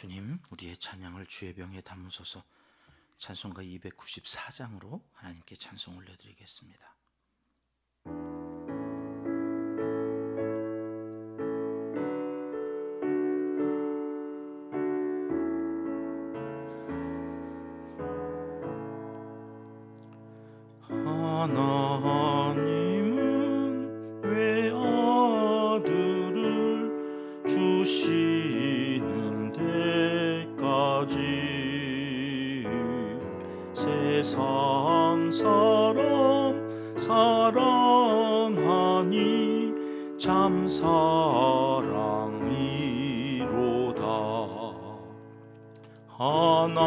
주님, 우리의 찬양을 주의 병에 담으소서. 찬송가 294장으로 하나님께 찬송 올려드리겠습니다. 하나님은 왜 아들을 주시는 데까지 세상 사람 사랑하니 참 사랑이로다. 하나님은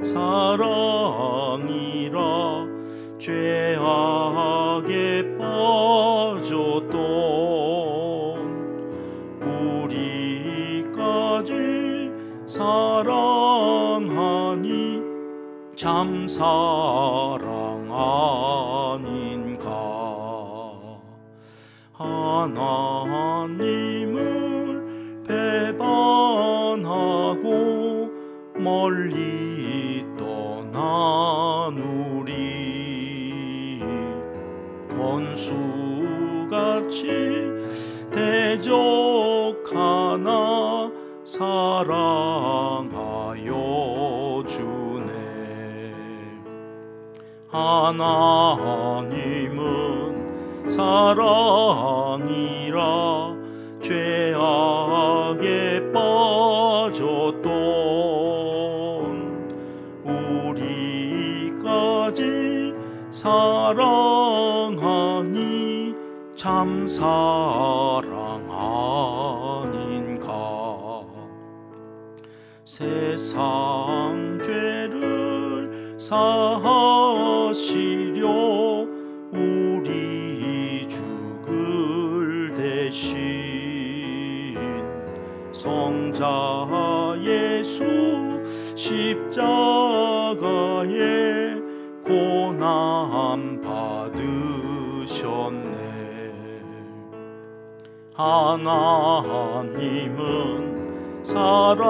사랑이라 죄악에 빠졌던 우리까지 사랑하니 참 사랑 아닌가. 하나님을 배반하고 멀리 떠난 우리 원수같이 대적하나 사랑하여 주네. 하나님은 사랑이라 죄악에 빠졌던 우리까지 사랑하니 참 사랑 아닌가. 세상 죄를 사하시려 우리 죽을 대신 성자 예수 십자가에 고난 받으셨네. 하나님은 사랑이라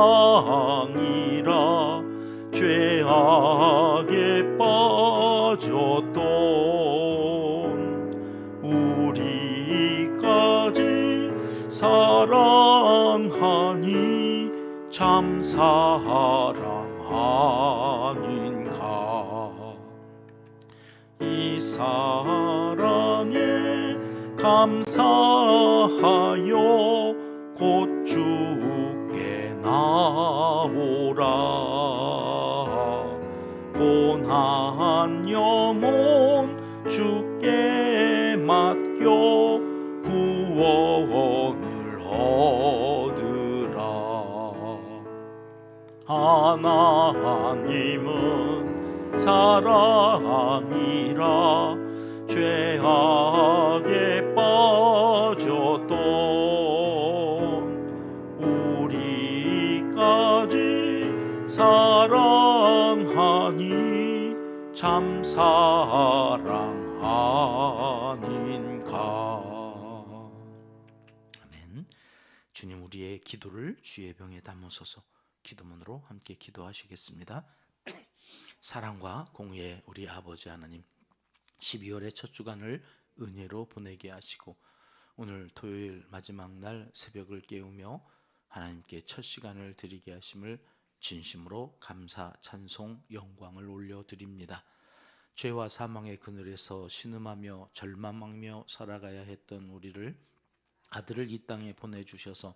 죄악에 빠졌던 우리까지 사랑하니 참 사랑 아닌가. 이 사랑에 감사하여 곧 주께 나오라. 고난 영혼 주께 맡겨 구원을 얻으라. 하나님은 사랑이라 죄악에 빠졌던 우리까지 사랑하니 참 사랑 아닌가. 아멘. 주님, 우리의 기도를 주의 병에 담으소서. 기도문으로 함께 기도하시겠습니다. 사랑과 공의의 우리 아버지 하나님, 12월의 첫 주간을 은혜로 보내게 하시고 오늘 토요일 마지막 날 새벽을 깨우며 하나님께 첫 시간을 드리게 하심을 진심으로 감사, 찬송, 영광을 올려드립니다. 죄와 사망의 그늘에서 신음하며 절망하며 살아가야 했던 우리를 아들을 이 땅에 보내주셔서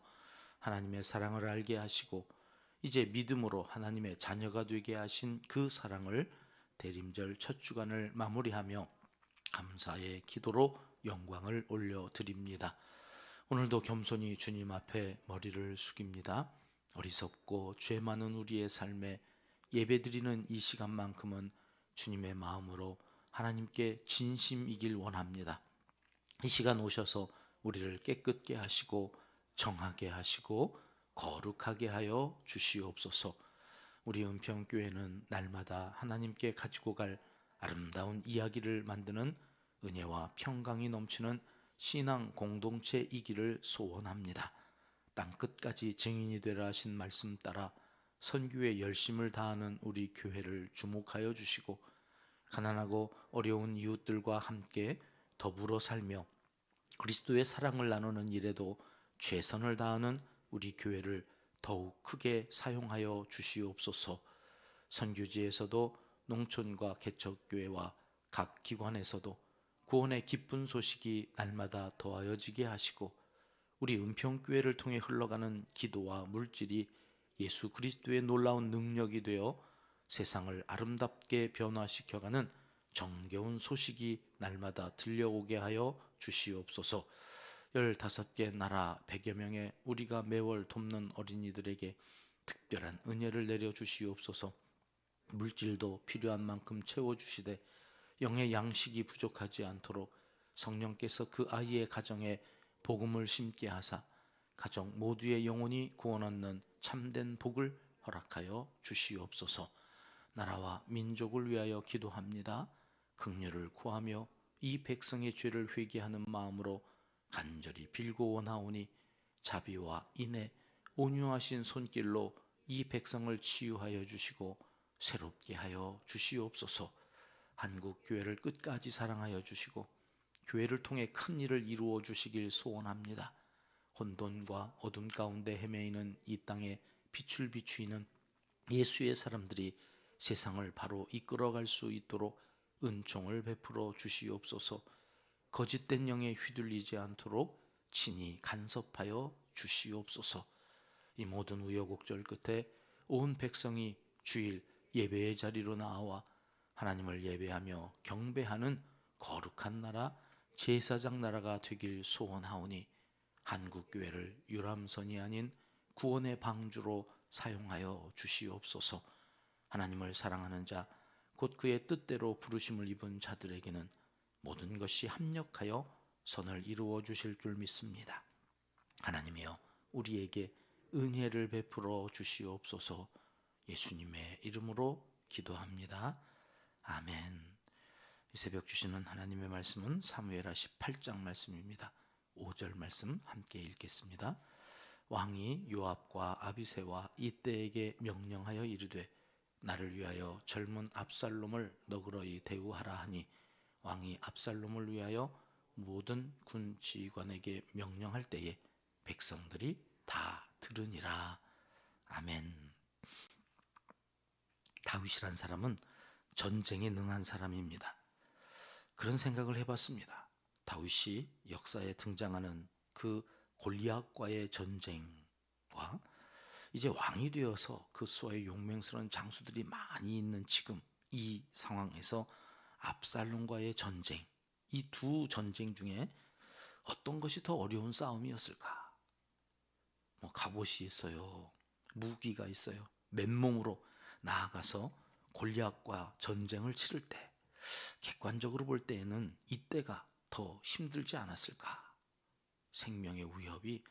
하나님의 사랑을 알게 하시고 이제 믿음으로 하나님의 자녀가 되게 하신 그 사랑을 대림절 첫 주간을 마무리하며 감사의 기도로 영광을 올려드립니다. 오늘도 겸손히 주님 앞에 머리를 숙입니다. 어리석고 죄 많은 우리의 삶에 예배드리는 이 시간만큼은 주님의 마음으로 하나님께 진심이길 원합니다. 이 시간 오셔서 우리를 깨끗게 하시고 정하게 하시고 거룩하게 하여 주시옵소서. 우리 은평교회는 날마다 하나님께 가지고 갈 아름다운 이야기를 만드는 은혜와 평강이 넘치는 신앙 공동체이기를 소원합니다. 땅끝까지 증인이 되라 하신 말씀 따라 선교에 열심을 다하는 우리 교회를 주목하여 주시고 가난하고 어려운 이웃들과 함께 더불어 살며 그리스도의 사랑을 나누는 일에도 최선을 다하는 우리 교회를 더욱 크게 사용하여 주시옵소서. 선교지에서도 농촌과 개척교회와 각 기관에서도 구원의 기쁜 소식이 날마다 더하여지게 하시고 우리 은평교회를 통해 흘러가는 기도와 물질이 예수 그리스도의 놀라운 능력이 되어 세상을 아름답게 변화시켜가는 정겨운 소식이 날마다 들려오게 하여 주시옵소서. 15개 나라 100여 명의 우리가 매월 돕는 어린이들에게 특별한 은혜를 내려주시옵소서. 물질도 필요한 만큼 채워주시되 영의 양식이 부족하지 않도록 성령께서 그 아이의 가정에 복음을 심게 하사 가정 모두의 영혼이 구원 얻는 참된 복을 허락하여 주시옵소서. 나라와 민족을 위하여 기도합니다. 긍휼을 구하며 이 백성의 죄를 회개하는 마음으로 간절히 빌고 원하오니 자비와 인애 온유하신 손길로 이 백성을 치유하여 주시고 새롭게 하여 주시옵소서. 한국 교회를 끝까지 사랑하여 주시고 교회를 통해 큰 일을 이루어 주시길 소원합니다. 혼돈과 어둠 가운데 헤매이는 이 땅에 빛을 비추이는 예수의 사람들이 세상을 바로 이끌어갈 수 있도록 은총을 베풀어 주시옵소서. 거짓된 영에 휘둘리지 않도록 친히 간섭하여 주시옵소서. 이 모든 우여곡절 끝에 온 백성이 주일 예배의 자리로 나와 하나님을 예배하며 경배하는 거룩한 나라 제사장 나라가 되길 소원하오니 한국교회를 유람선이 아닌 구원의 방주로 사용하여 주시옵소서. 하나님을 사랑하는 자 곧 그의 뜻대로 부르심을 입은 자들에게는 모든 것이 합력하여 선을 이루어 주실 줄 믿습니다. 하나님이여 우리에게 은혜를 베풀어 주시옵소서. 예수님의 이름으로 기도합니다. 아멘. 이 새벽 주시는 하나님의 말씀은 사무엘하 18장 말씀입니다. 5절 말씀 함께 읽겠습니다. 왕이 요압과 아비새와 이때에게 명령하여 이르되 나를 위하여 젊은 압살롬을 너그러이 대우하라 하니 왕이 압살롬을 위하여 모든 군 지휘관에게 명령할 때에 백성들이 다 들으니라. 아멘. 다윗이란 사람은 전쟁에 능한 사람입니다. 그런 생각을 해봤습니다. 다윗이 역사에 등장하는 그 골리앗과의 전쟁과 이제 왕이 되어서 그 수하의 용맹스러운 장수들이 많이 있는 지금 이 상황에서 압살롬과의 전쟁, 이 두 전쟁 중에 어떤 것이 더 어려운 싸움이었을까? 갑옷이 있어요. 무기가 있어요. 맨몸으로 나아가서 골리앗과 전쟁을 치를 때 객관적으로 볼 때에는 이때가 더 힘들지 않았을까? 생명의 위협이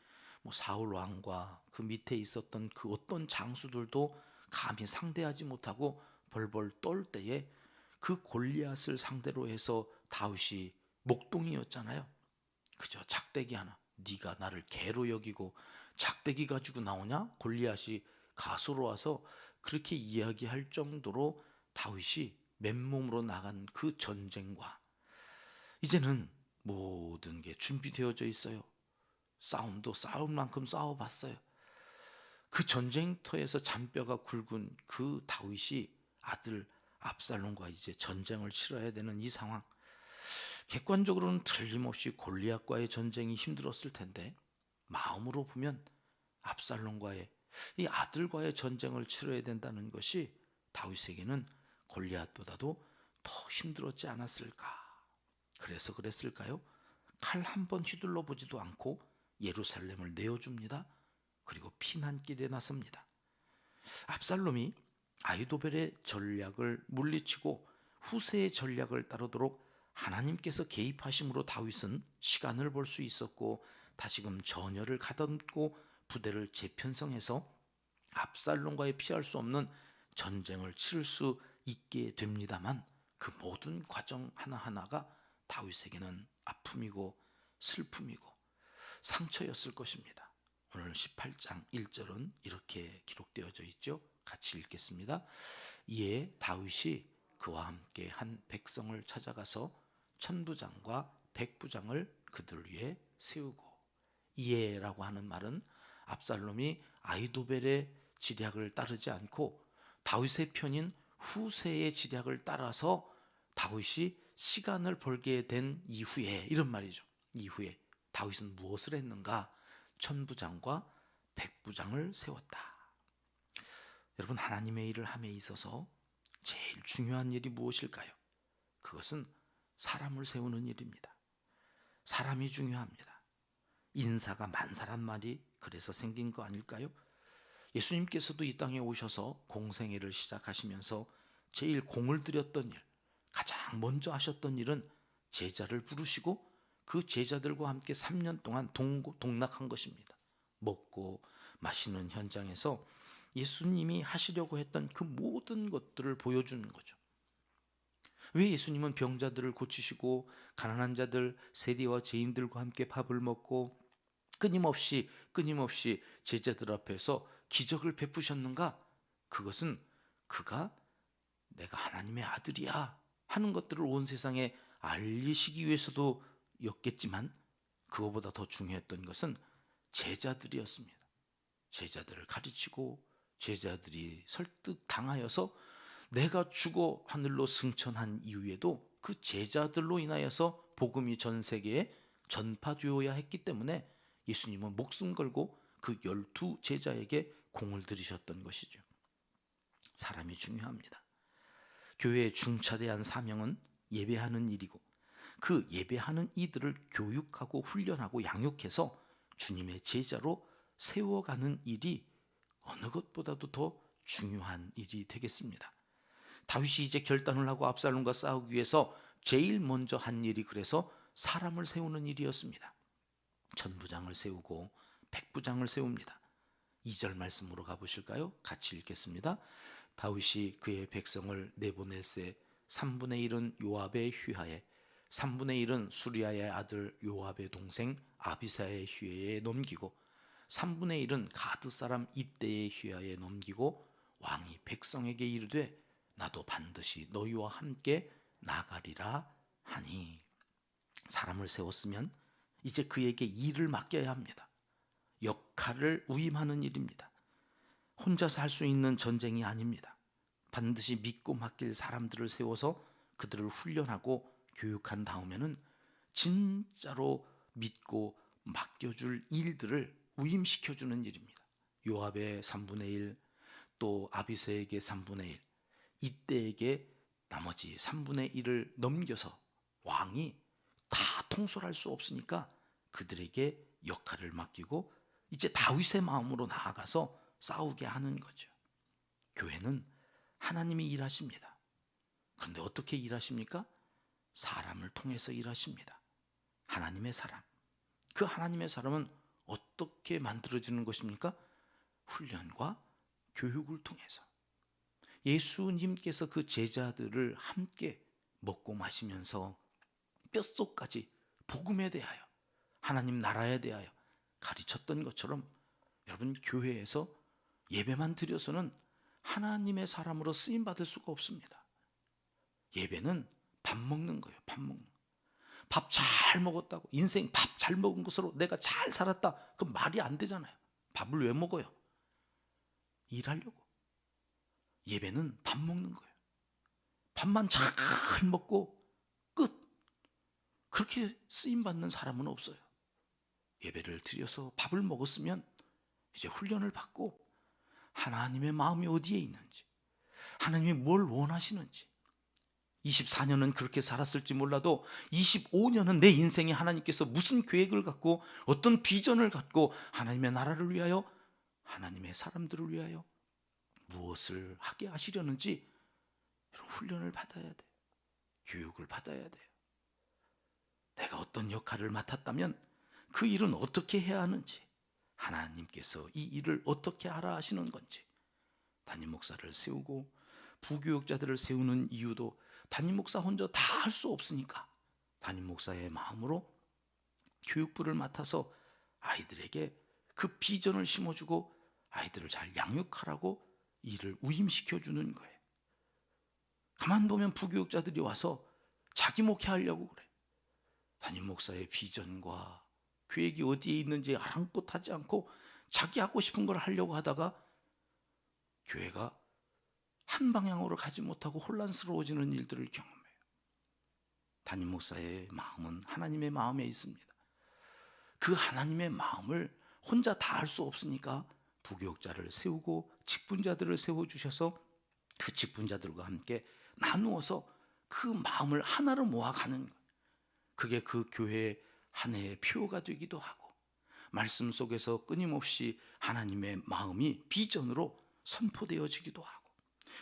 사울 왕과 그 밑에 있었던 그 어떤 장수들도 감히 상대하지 못하고 벌벌 떨 때에 그 골리앗을 상대로 해서 다윗이 목동이었잖아요. 그저 작대기 하나, 네가 나를 개로 여기고 작대기 가지고 나오냐? 골리앗이 가소로 와서 그렇게 이야기할 정도로 다윗이 맨몸으로 나간 그 전쟁과 이제는 모든 게 준비되어져 있어요. 싸움도 싸울 만큼 싸워봤어요. 그 전쟁터에서 잔뼈가 굵은 그 다윗이 아들 압살롬과 이제 전쟁을 치러야 되는 이 상황, 객관적으로는 틀림없이 골리앗과의 전쟁이 힘들었을 텐데 마음으로 보면 압살롬과의 이 아들과의 전쟁을 치러야 된다는 것이 다윗에게는 골리앗보다도 더 힘들었지 않았을까? 그래서 그랬을까요? 칼 한 번 휘둘러 보지도 않고 예루살렘을 내어줍니다. 그리고 피난길에 나섭니다. 압살롬이 아히도벨의 전략을 물리치고 후세의 전략을 따르도록 하나님께서 개입하심으로 다윗은 시간을 볼 수 있었고 다시금 전열을 가다듬고 부대를 재편성해서 압살롬과의 피할 수 없는 전쟁을 치를 수 있게 됩니다만 그 모든 과정 하나하나가 다윗에게는 아픔이고 슬픔이고 상처였을 것입니다. 오늘 18장 1절은 이렇게 기록되어져 있죠. 같이 읽겠습니다. 이에 다윗이 그와 함께 한 백성을 찾아가서 천부장과 백부장을 그들 위에 세우고, 이에라고 하는 말은 압살롬이 아히도벨의 지략을 따르지 않고 다윗의 편인 후세의 지략을 따라서 다윗이 시간을 벌게 된 이후에, 이런 말이죠. 이후에 다윗은 무엇을 했는가? 천부장과 백부장을 세웠다. 여러분, 하나님의 일을 함에 있어서 제일 중요한 일이 무엇일까요? 그것은 사람을 세우는 일입니다. 사람이 중요합니다. 인사가 만사란 말이 그래서 생긴 거 아닐까요? 예수님께서도 이 땅에 오셔서 공생애를 시작하시면서 제일 공을 들였던 일, 가장 먼저 하셨던 일은 제자를 부르시고 그 제자들과 함께 3년 동안 동락한 것입니다. 먹고 마시는 현장에서 예수님이 하시려고 했던 그 모든 것들을 보여주는 거죠. 왜 예수님은 병자들을 고치시고 가난한 자들, 세리와 죄인들과 함께 밥을 먹고 끊임없이 제자들 앞에서 기적을 베푸셨는가? 그것은 그가 내가 하나님의 아들이야 하는 것들을 온 세상에 알리시기 위해서도 였겠지만, 그거보다 더 중요했던 것은 제자들이었습니다. 제자들을 가르치고 제자들이 설득당하여서 내가 죽어 하늘로 승천한 이후에도 그 제자들로 인하여서 복음이 전 세계에 전파되어야 했기 때문에 예수님은 목숨 걸고 그 12 제자에게 공을 들이셨던 것이죠. 사람이 중요합니다. 교회의 중차대한 사명은 예배하는 일이고, 그 예배하는 이들을 교육하고 훈련하고 양육해서 주님의 제자로 세워가는 일이 어느 것보다도 더 중요한 일이 되겠습니다. 다윗이 이제 결단을 하고 압살롬과 싸우기 위해서 제일 먼저 한 일이 그래서 사람을 세우는 일이었습니다. 천부장을 세우고 백부장을 세웁니다. 2절 말씀으로 가보실까요? 같이 읽겠습니다. 다윗이 그의 백성을 내보낼세 3분의 1은 요압의 휘하에, 3분의 1은 수리아의 아들 요압의 동생 아비사의 휘하에 넘기고, 3분의 1은 가드 사람 이때의 휘하에 넘기고, 왕이 백성에게 이르되 나도 반드시 너희와 함께 나가리라 하니. 사람을 세웠으면 이제 그에게 일을 맡겨야 합니다. 역할을 위임하는 일입니다. 혼자서 할 수 있는 전쟁이 아닙니다. 반드시 믿고 맡길 사람들을 세워서 그들을 훈련하고 교육한 다음에는 진짜로 믿고 맡겨줄 일들을 위임시켜주는 일입니다. 요압의 3분의 1, 또 아비새에게 3분의 1, 이때에게 나머지 3분의 1을 넘겨서 왕이 다 통솔할 수 없으니까 그들에게 역할을 맡기고 이제 다윗의 마음으로 나아가서 싸우게 하는 거죠. 교회는 하나님이 일하십니다. 그런데 어떻게 일하십니까? 사람을 통해서 일하십니다. 하나님의 사람. 그 하나님의 사람은 어떻게 만들어지는 것입니까? 훈련과 교육을 통해서. 예수님께서 그 제자들을 함께 먹고 마시면서 뼛속까지 복음에 대하여, 하나님 나라에 대하여 가르쳤던 것처럼 여러분, 교회에서 예배만 드려서는 하나님의 사람으로 쓰임받을 수가 없습니다. 예배는 밥 먹는 거예요. 밥 먹는 거. 밥 잘 먹었다고, 인생 밥 잘 먹은 것으로 내가 잘 살았다, 그건 말이 안 되잖아요. 밥을 왜 먹어요? 일하려고. 예배는 밥 먹는 거예요. 밥만 잘 먹고 끝. 그렇게 쓰임받는 사람은 없어요. 예배를 드려서 밥을 먹었으면 이제 훈련을 받고 하나님의 마음이 어디에 있는지, 하나님이 뭘 원하시는지, 24년은 그렇게 살았을지 몰라도 25년은 내 인생에 하나님께서 무슨 계획을 갖고 어떤 비전을 갖고 하나님의 나라를 위하여, 하나님의 사람들을 위하여 무엇을 하게 하시려는지 훈련을 받아야 돼요. 교육을 받아야 돼요. 내가 어떤 역할을 맡았다면 그 일은 어떻게 해야 하는지, 하나님께서 이 일을 어떻게 하라 하시는 건지. 담임 목사를 세우고 부교육자들을 세우는 이유도 담임 목사 혼자 다 할 수 없으니까 담임 목사의 마음으로 교육부를 맡아서 아이들에게 그 비전을 심어주고 아이들을 잘 양육하라고 일을 위임시켜주는 거예요. 가만 보면 부교육자들이 와서 자기 목회하려고 그래. 담임 목사의 비전과 계획이 어디에 있는지 아랑곳하지 않고 자기 하고 싶은 걸 하려고 하다가 교회가 한 방향으로 가지 못하고 혼란스러워지는 일들을 경험해요. 담임 목사의 마음은 하나님의 마음에 있습니다. 그 하나님의 마음을 혼자 다 할 수 없으니까 부교육자를 세우고 직분자들을 세워주셔서 그 직분자들과 함께 나누어서 그 마음을 하나로 모아가는 거예요. 그게 그 교회의 한 해의 표가 되기도 하고, 말씀 속에서 끊임없이 하나님의 마음이 비전으로 선포되어지기도 하고,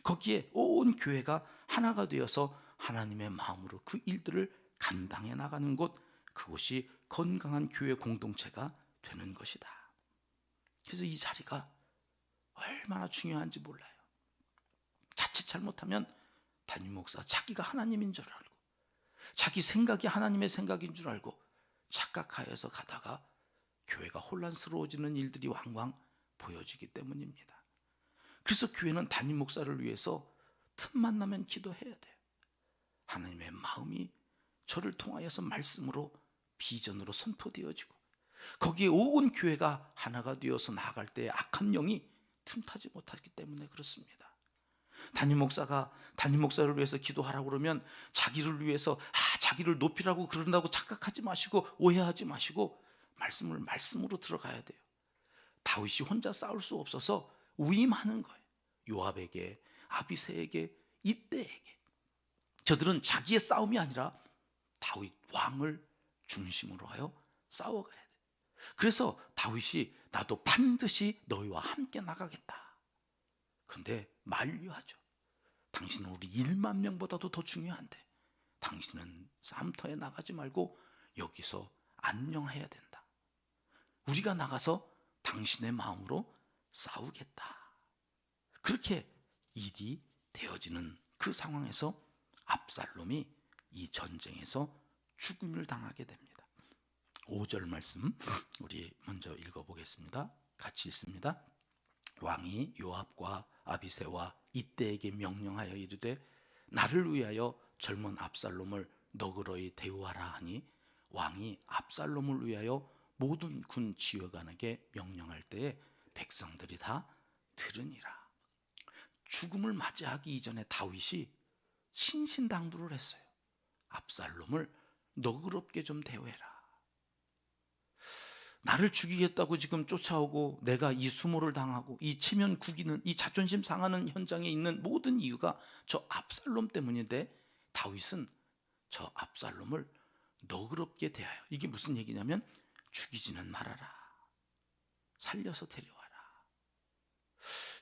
거기에 온 교회가 하나가 되어서 하나님의 마음으로 그 일들을 감당해 나가는 곳, 그곳이 건강한 교회 공동체가 되는 것이다. 그래서 이 자리가 얼마나 중요한지 몰라요. 자칫 잘못하면 담임 목사 자기가 하나님인 줄 알고, 자기 생각이 하나님의 생각인 줄 알고 착각하여서 가다가 교회가 혼란스러워지는 일들이 왕왕 보여지기 때문입니다. 그래서 교회는 담임 목사를 위해서 틈만 나면 기도해야 돼요. 하나님의 마음이 저를 통하여서 말씀으로 비전으로 선포되어지고, 거기에 온 교회가 하나가 되어서 나아갈 때 악한 영이 틈타지 못하기 때문에 그렇습니다. 담임 목사가 담임 목사를 위해서 기도하라고 그러면 자기를 위해서 자기를 높이라고 그런다고 착각하지 마시고 오해하지 마시고 말씀을 말씀으로 들어가야 돼요. 다윗이 혼자 싸울 수 없어서 위임하는 거예요. 요압에게, 아비새에게, 이때에게. 저들은 자기의 싸움이 아니라 다윗 왕을 중심으로 하여 싸워가야 돼요. 그래서 다윗이 나도 반드시 너희와 함께 나가겠다. 그런데 만류하죠. 당신은 우리 1만 명보다도 더 중요한데 당신은 싸움터에 나가지 말고 여기서 안녕해야 된다. 우리가 나가서 당신의 마음으로 싸우겠다. 그렇게 일이 되어지는 그 상황에서 압살롬이 이 전쟁에서 죽음을 당하게 됩니다. 5절 말씀 우리 먼저 읽어보겠습니다. 같이 읽습니다. 왕이 요압과 아비새와 이때에게 명령하여 이르되 나를 위하여 젊은 압살롬을 너그러이 대우하라 하니, 왕이 압살롬을 위하여 모든 군 지휘관에게 명령할 때에 백성들이 다 들으니라. 죽음을 맞이하기 이전에 다윗이 신신당부를 했어요. 압살롬을 너그럽게 좀 대우해라. 나를 죽이겠다고 지금 쫓아오고 내가 이 수모를 당하고 이 체면 구기는, 이 자존심 상하는 현장에 있는 모든 이유가 저 압살롬 때문인데 다윗은 저 압살롬을 너그럽게 대하여, 이게 무슨 얘기냐면 죽이지는 말아라, 살려서 데려와라.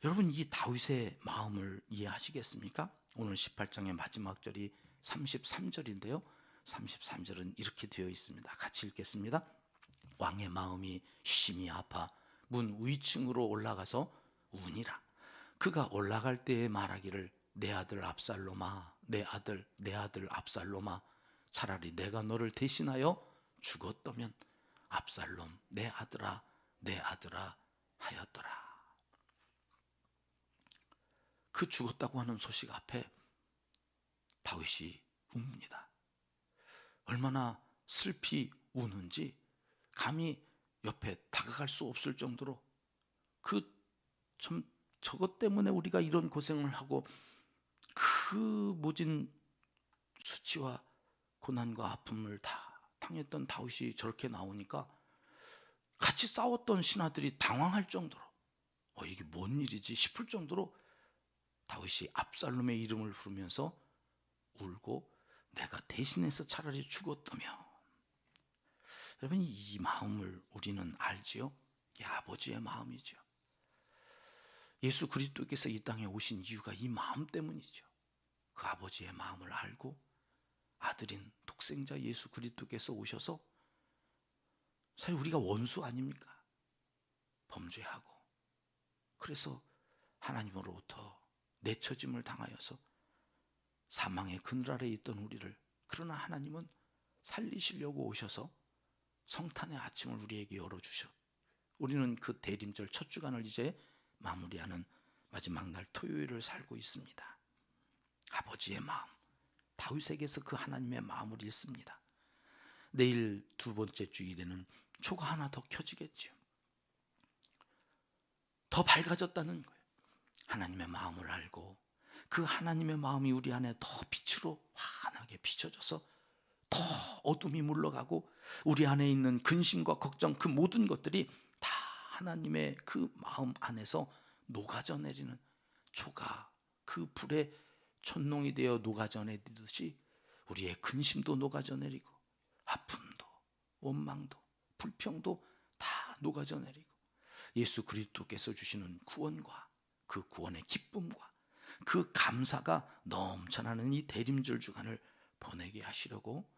여러분, 이 다윗의 마음을 이해하시겠습니까? 오늘 18장의 마지막 절이 33절인데요 33절은 이렇게 되어 있습니다. 같이 읽겠습니다. 왕의 마음이 심히 아파 문 위층으로 올라가서 우니라. 그가 올라갈 때에 말하기를 내 아들 압살롬아, 내 아들 압살롬아, 차라리 내가 너를 대신하여 죽었다면 압살롬 내 아들아 하였더라. 그 죽었다고 하는 소식 앞에 다윗이 웁니다. 얼마나 슬피 우는지 감히 옆에 다가갈 수 없을 정도로, 저것 때문에 우리가 이런 고생을 하고 그 모진 수치와 고난과 아픔을 다 당했던 다윗이 저렇게 나오니까 같이 싸웠던 신하들이 당황할 정도로 이게 뭔 일이지 싶을 정도로 다윗이 압살롬의 이름을 부르면서 울고 내가 대신해서 차라리 죽었다며. 여러분, 이 마음을 우리는 알지요? 이 아버지의 마음이죠. 예수 그리스도께서 이 땅에 오신 이유가 이 마음 때문이죠. 그 아버지의 마음을 알고 아들인 독생자 예수 그리스도께서 오셔서, 사실 우리가 원수 아닙니까? 범죄하고 그래서 하나님으로부터 내쳐짐을 당하여서 사망의 그늘 아래에 있던 우리를, 그러나 하나님은 살리시려고 오셔서 성탄의 아침을 우리에게 열어주셔 우리는 그 대림절 첫 주간을 이제 마무리하는 마지막 날 토요일을 살고 있습니다. 아버지의 마음, 다윗에게서 그 하나님의 마음을 읽습니다. 내일 두 번째 주일에는 초가 하나 더 켜지겠죠. 더 밝아졌다는 거예요. 하나님의 마음을 알고 그 하나님의 마음이 우리 안에 더 빛으로 환하게 비춰져서 더 어둠이 물러가고 우리 안에 있는 근심과 걱정, 그 모든 것들이 다 하나님의 그 마음 안에서 녹아져 내리는, 초가 그 불에 천농이 되어 녹아져 내리듯이 우리의 근심도 녹아져 내리고 아픔도 원망도 불평도 다 녹아져 내리고 예수 그리스도께서 주시는 구원과 그 구원의 기쁨과 그 감사가 넘쳐나는 이 대림절 주간을 보내게 하시려고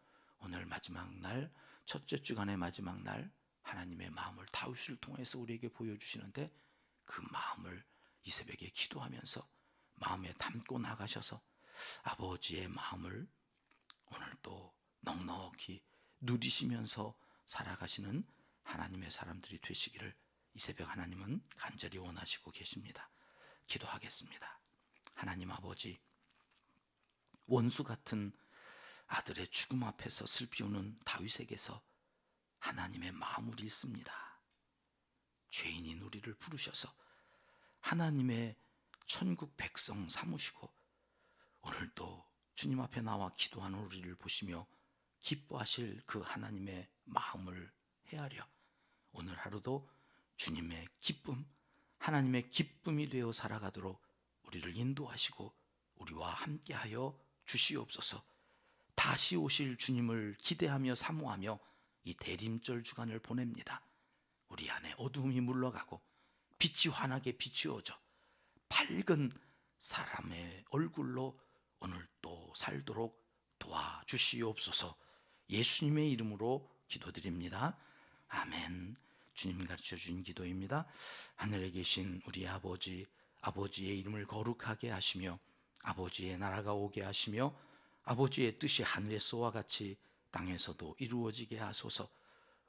오늘 마지막 날, 첫째 주간의 마지막 날 하나님의 마음을 다윗을 통해서 우리에게 보여주시는데, 그 마음을 이 새벽에 기도하면서 마음에 담고 나가셔서 아버지의 마음을 오늘도 넉넉히 누리시면서 살아가시는 하나님의 사람들이 되시기를 이 새벽 하나님은 간절히 원하시고 계십니다. 기도하겠습니다. 하나님 아버지, 원수 같은 아들의 죽음 앞에서 슬피 우는 다윗에게서 하나님의 마음을 읽습니다. 죄인인 우리를 부르셔서 하나님의 천국 백성 삼으시고 오늘도 주님 앞에 나와 기도하는 우리를 보시며 기뻐하실 그 하나님의 마음을 헤아려 오늘 하루도 주님의 기쁨, 하나님의 기쁨이 되어 살아가도록 우리를 인도하시고 우리와 함께하여 주시옵소서. 다시 오실 주님을 기대하며 사모하며 이 대림절 주간을 보냅니다. 우리 안에 어둠이 물러가고 빛이 환하게 비추어져 밝은 사람의 얼굴로 오늘 또 살도록 도와주시옵소서. 예수님의 이름으로 기도드립니다. 아멘. 주님 가르쳐 주신 기도입니다. 하늘에 계신 우리 아버지, 아버지의 이름을 거룩하게 하시며 아버지의 나라가 오게 하시며 아버지의 뜻이 하늘에서와 같이 땅에서도 이루어지게 하소서.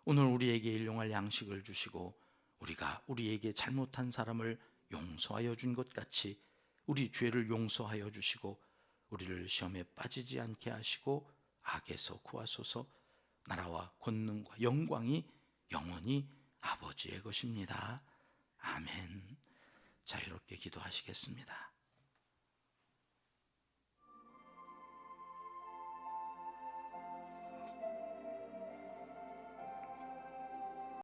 오늘 우리에게 일용할 양식을 주시고 우리가 우리에게 잘못한 사람을 용서하여 준 것 같이 우리 죄를 용서하여 주시고 우리를 시험에 빠지지 않게 하시고 악에서 구하소서. 나라와 권능과 영광이 영원히 아버지의 것입니다. 아멘. 자유롭게 기도하시겠습니다.